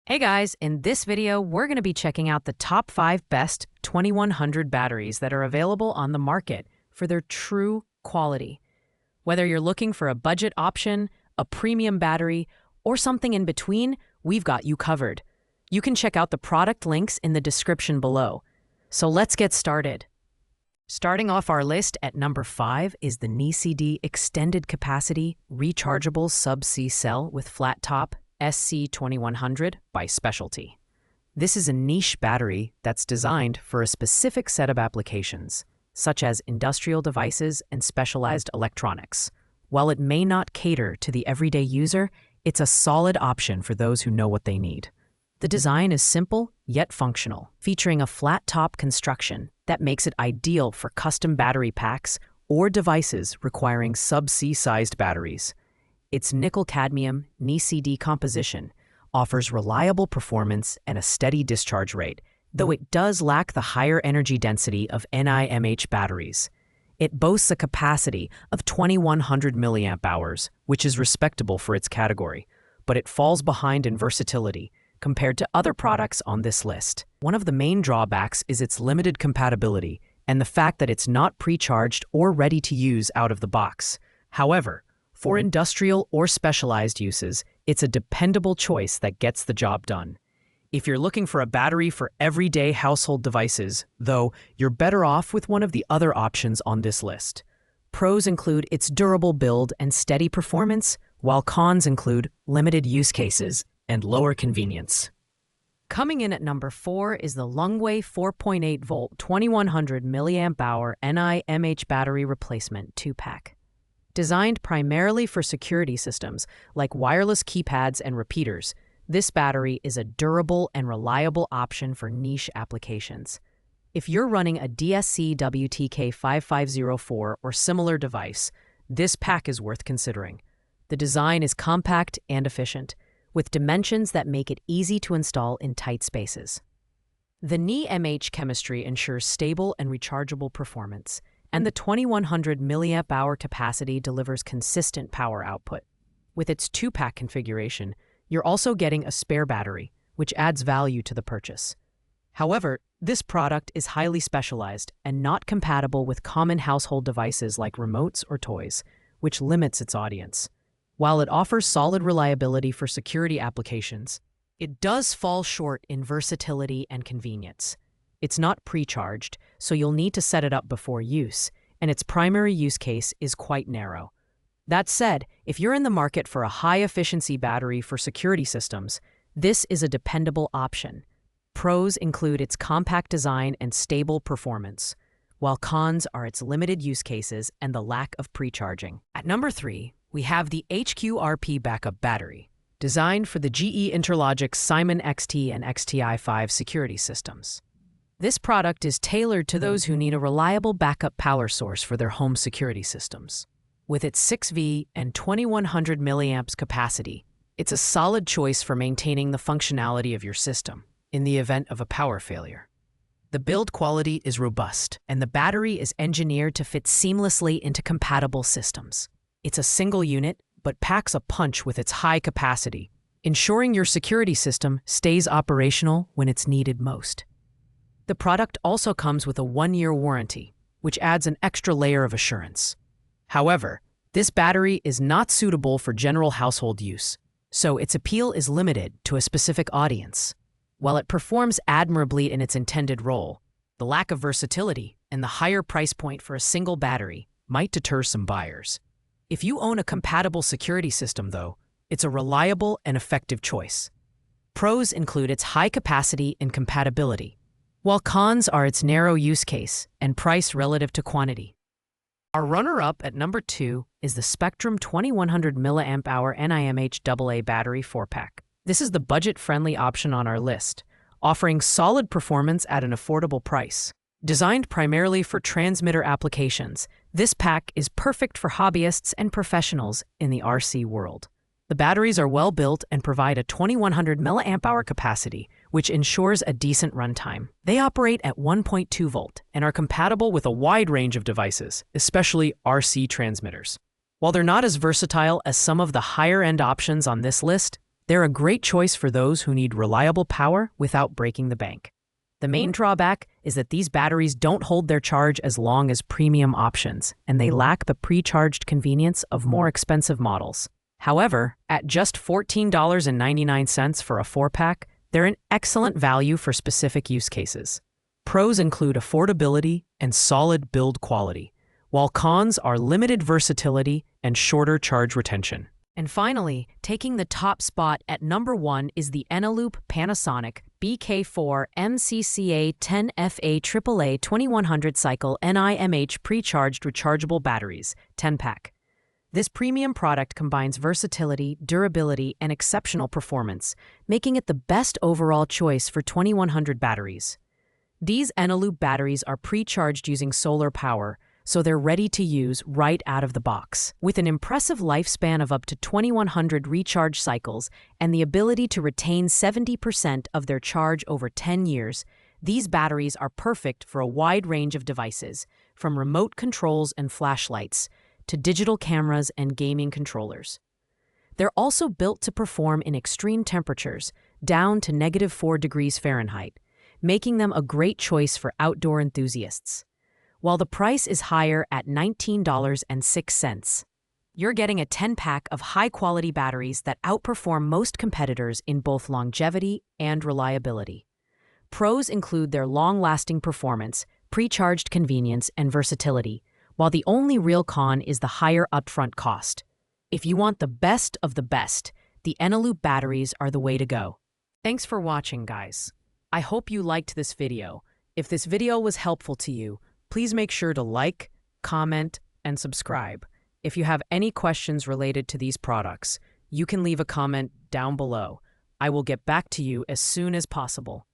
Hey guys, in this video, we're going to be checking out the top 5 best 2100 batteries that are available on the market for their true quality. Whether you're looking for a budget option, a premium battery, or something in between, we've got you covered. You can check out the product links in the description below. So let's get started. Starting off our list at number 5 is the NiMH AA Extended Capacity Rechargeable Sub-C Cell with Flat Top SC2100 by Specialty. This is a niche battery that's designed for a specific set of applications, such as industrial devices and specialized electronics. While it may not cater to the everyday user, it's a solid option for those who know what they need. The design is simple yet functional, featuring a flat-top construction that makes it ideal for custom battery packs or devices requiring sub-C-sized batteries. Its nickel-cadmium NiMH AA composition offers reliable performance and a steady discharge rate, though it does lack the higher energy density of NiMH batteries. It boasts a capacity of 2100 mAh, which is respectable for its category, but it falls behind in versatility compared to other products on this list. One of the main drawbacks is its limited compatibility and the fact that it's not pre-charged or ready to use out of the box. However, for industrial or specialized uses, it's a dependable choice that gets the job done. If you're looking for a battery for everyday household devices, though, you're better off with one of the other options on this list. Pros include its durable build and steady performance, while cons include limited use cases and lower convenience. Coming in at number 4 is the Lungway 4.8-volt 2100 mAh NiMH battery replacement 2-pack. Designed primarily for security systems like wireless keypads and repeaters, this battery is a durable and reliable option for niche applications. If you're running a DSC WTK5504 or similar device, this pack is worth considering. The design is compact and efficient, with dimensions that make it easy to install in tight spaces. The NiMH chemistry ensures stable and rechargeable performance, and the 2100 mAh capacity delivers consistent power output. With its 2-pack configuration, you're also getting a spare battery, which adds value to the purchase. However, this product is highly specialized and not compatible with common household devices like remotes or toys, which limits its audience. While it offers solid reliability for security applications, it does fall short in versatility and convenience. It's not pre-charged, so you'll need to set it up before use, and its primary use case is quite narrow. That said, if you're in the market for a high-efficiency battery for security systems, this is a dependable option. Pros include its compact design and stable performance, while cons are its limited use cases and the lack of pre-charging. At number 3, we have the HQRP backup battery, designed for the GE Interlogic Simon XT and XTI5 security systems. This product is tailored to those who need a reliable backup power source for their home security systems. With its 6V and 2100 mAh capacity, it's a solid choice for maintaining the functionality of your system in the event of a power failure. The build quality is robust, and the battery is engineered to fit seamlessly into compatible systems. It's a single unit, but packs a punch with its high capacity, ensuring your security system stays operational when it's needed most. The product also comes with a 1-year warranty, which adds an extra layer of assurance. However, this battery is not suitable for general household use, so its appeal is limited to a specific audience. While it performs admirably in its intended role, the lack of versatility and the higher price point for a single battery might deter some buyers. If you own a compatible security system, though, it's a reliable and effective choice. Pros include its high capacity and compatibility, while cons are its narrow use case and price relative to quantity. Our runner-up at number 2 is the Spektrum 2100 mAh NiMH AA battery 4-pack. This is the budget-friendly option on our list, offering solid performance at an affordable price. Designed primarily for transmitter applications, this pack is perfect for hobbyists and professionals in the RC world. The batteries are well built and provide a 2100 mAh capacity, which ensures a decent runtime. They operate at 1.2 volt and are compatible with a wide range of devices, especially RC transmitters. While they're not as versatile as some of the higher-end options on this list, They're a great choice for those who need reliable power without breaking the bank. The main drawback is that these batteries don't hold their charge as long as premium options, and they lack the pre-charged convenience of more expensive models. However, at just $14.99 for a 4-pack, they're an excellent value for specific use cases. Pros include affordability and solid build quality, while cons are limited versatility and shorter charge retention. And finally, taking the top spot at number 1 is the Eneloop Panasonic BK4 MCCA 10FA AAA 2100 cycle NiMH pre-charged rechargeable batteries, 10-pack. This premium product combines versatility, durability, and exceptional performance, making it the best overall choice for 2100 batteries. These Eneloop batteries are pre-charged using solar power, so they're ready to use right out of the box. With an impressive lifespan of up to 2100 recharge cycles and the ability to retain 70% of their charge over 10 years, these batteries are perfect for a wide range of devices, from remote controls and flashlights to digital cameras and gaming controllers. They're also built to perform in extreme temperatures, down to -4 degrees Fahrenheit, making them a great choice for outdoor enthusiasts. While the price is higher at $19.06, you're getting a 10-pack of high-quality batteries that outperform most competitors in both longevity and reliability. Pros include their long-lasting performance, pre-charged convenience, and versatility, while the only real con is the higher upfront cost. If you want the best of the best, the Eneloop batteries are the way to go. Thanks for watching, guys. I hope you liked this video. If this video was helpful to you, please make sure to like, comment, and subscribe. If you have any questions related to these products, you can leave a comment down below. I will get back to you as soon as possible.